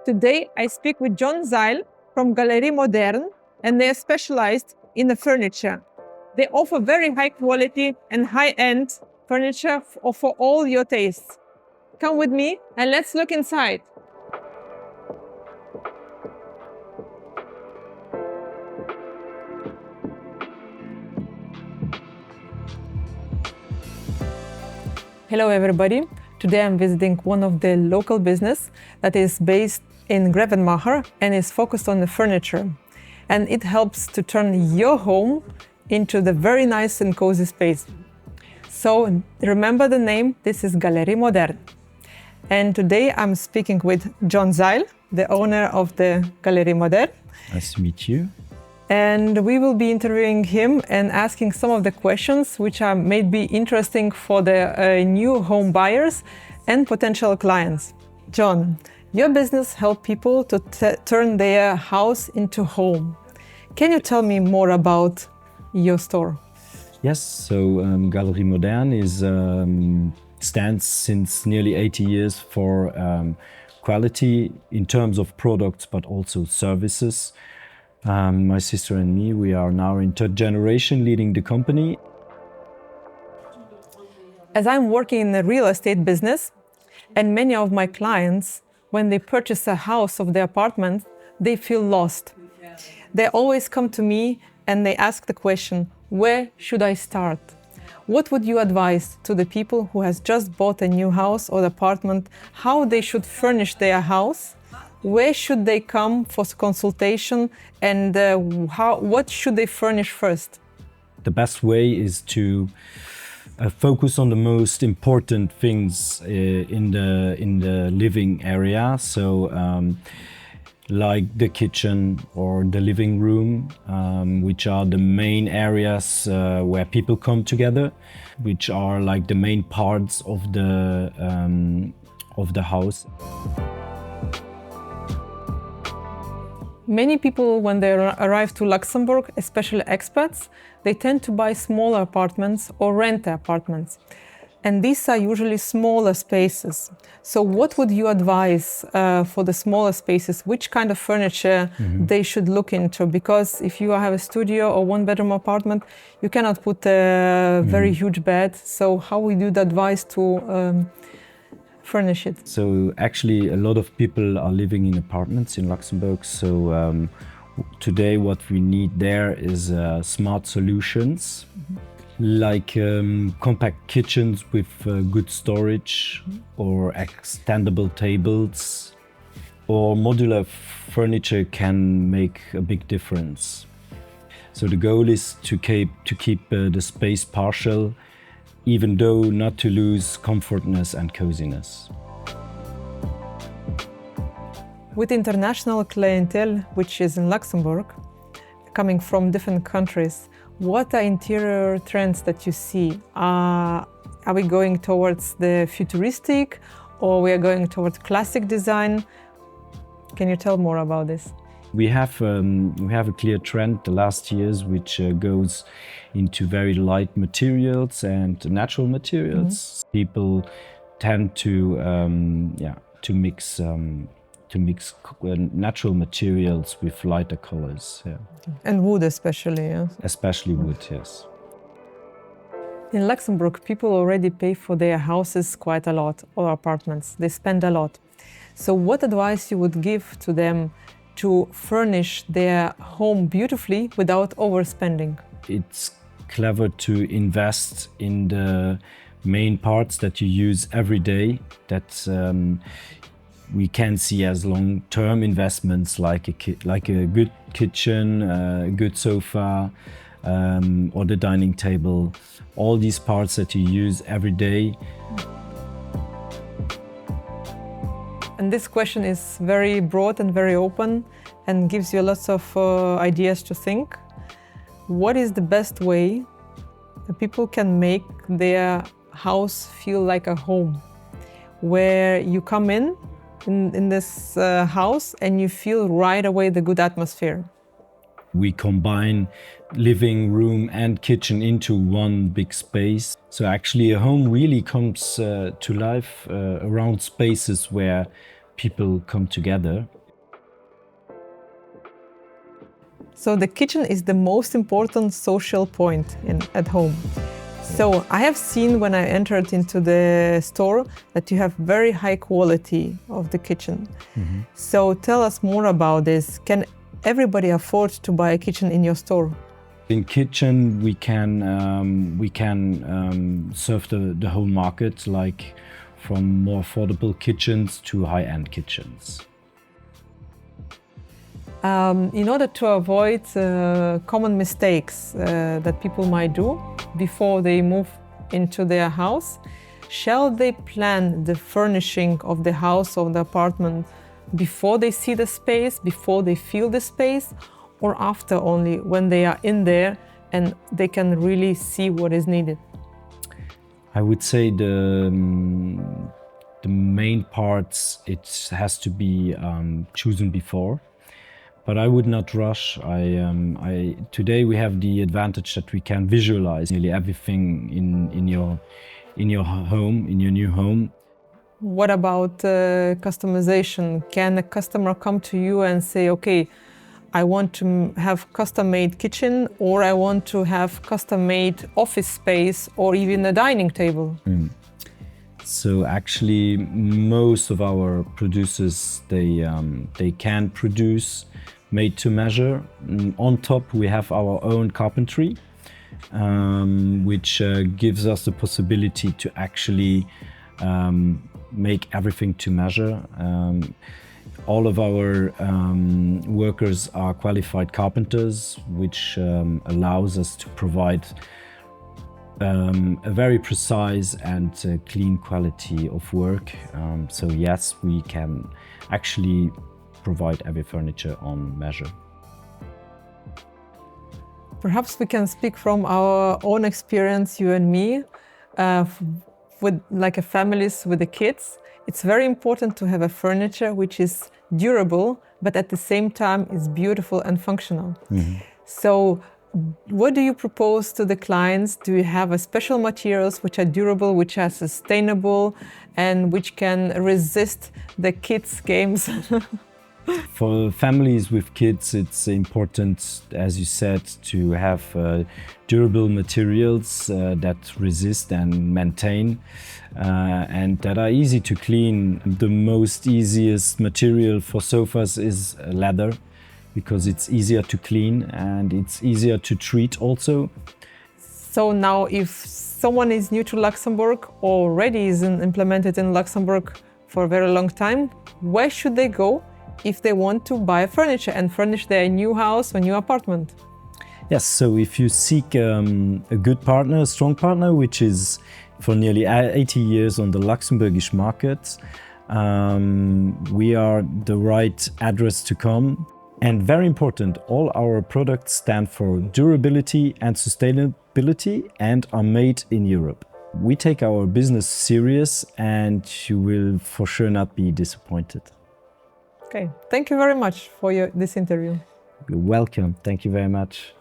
Today, I speak with John Seil from Galerie Moderne, and they are specialized in the furniture. They offer very high quality and high-end furniture for all your tastes. Come with me and let's look inside. Hello everybody. Today I'm visiting one of the local business that is based in Grevenmacher and is focused on the furniture. And it helps to turn your home into the very nice and cozy space. So remember the name, this is Galerie Moderne. And today I'm speaking with John Seil, the owner of the Galerie Moderne. Nice to meet you. And we will be interviewing him and asking some of the questions which are maybe interesting for the new home buyers and potential clients. John, your business helps people to turn their house into home. Can you tell me more about your store? Yes, so Galerie Moderne stands since nearly 80 years for quality in terms of products, but also services. My sister and me, we are now in third generation leading the company. As I'm working in the real estate business, and many of my clients, when they purchase a house of their apartment, they feel lost. They always come to me and they ask the question, where should I start? What would you advise to the people who has just bought a new house or apartment, how they should furnish their house? Where should they come for consultation and what should they furnish first? The best way is to focus on the most important things in the living area. So like the kitchen or the living room, which are the main areas where people come together, which are like the main parts of the house. Many people, when they arrive to Luxembourg, especially expats, they tend to buy smaller apartments or rent apartments. And these are usually smaller spaces. So what would you advise for the smaller spaces? Which kind of furniture they should look into? Because if you have a studio or one-bedroom apartment, you cannot put a very huge bed. So how would you advise to furnish it? So actually a lot of people are living in apartments in Luxembourg. So today what we need there is smart solutions. Like compact kitchens with good storage or extendable tables, or modular furniture can make a big difference. So the goal is to keep the space partial, even though not to lose comfortness and coziness. With international clientele, which is in Luxembourg, coming from different countries, what are interior trends that you see? Are we going towards the futuristic or we are going towards classic design? Can you tell more about this? We have a clear trend the last years which goes into very light materials and natural materials. People tend to mix natural materials with lighter colors. Yeah. And wood especially, yeah? Especially wood, yes. In Luxembourg, people already pay for their houses quite a lot, or apartments. They spend a lot. So what advice you would give to them to furnish their home beautifully without overspending? It's clever to invest in the main parts that you use every day, that we can see as long-term investments, like a good kitchen, a good sofa, or the dining table. All these parts that you use every day. And this question is very broad and very open and gives you lots of ideas to think. What is the best way that people can make their house feel like a home, where you come in this house and you feel right away the good atmosphere? We combine living room and kitchen into one big space. So actually a home really comes to life around spaces where people come together. So the kitchen is the most important social point at home. So I have seen when I entered into the store that you have very high quality of the kitchen. So tell us more about this. Can everybody afford to buy a kitchen in your store? In kitchen, we can serve the whole market, like from more affordable kitchens to high-end kitchens. In order to avoid common mistakes that people might do before they move into their house, shall they plan the furnishing of the house or the apartment before they see the space, before they feel the space, or after only when they are in there and they can really see what is needed? I would say the main parts, it has to be chosen before. But I would not rush. Today we have the advantage that we can visualize nearly everything in your home, in your new home. What about customization? Can a customer come to you and say, okay, I want to have custom-made kitchen, or I want to have custom-made office space, or even a dining table? So actually, most of our producers, they can produce made to measure. On top, we have our own carpentry, which gives us the possibility to actually make everything to measure. All of our workers are qualified carpenters, which allows us to provide a very precise and clean quality of work. So yes, we can actually provide every furniture on measure. Perhaps we can speak from our own experience, you and me, with like a families with the kids. It's very important to have a furniture which is durable, but at the same time is beautiful and functional. So what do you propose to the clients? Do you have a special materials which are durable, which are sustainable, and which can resist the kids' games? For families with kids, it's important, as you said, to have durable materials that resist and maintain and that are easy to clean. The most easiest material for sofas is leather, because it's easier to clean and it's easier to treat also. So now if someone is new to Luxembourg or already is implemented in Luxembourg for a very long time, where should they go if they want to buy furniture and furnish their new house or new apartment? Yes, so if you seek a good partner, a strong partner, which is for nearly 80 years on the Luxembourgish market, we are the right address to come. And very important, all our products stand for durability and sustainability and are made in Europe. We take our business serious and you will for sure not be disappointed. Okay, thank you very much for this interview. You're welcome. Thank you very much.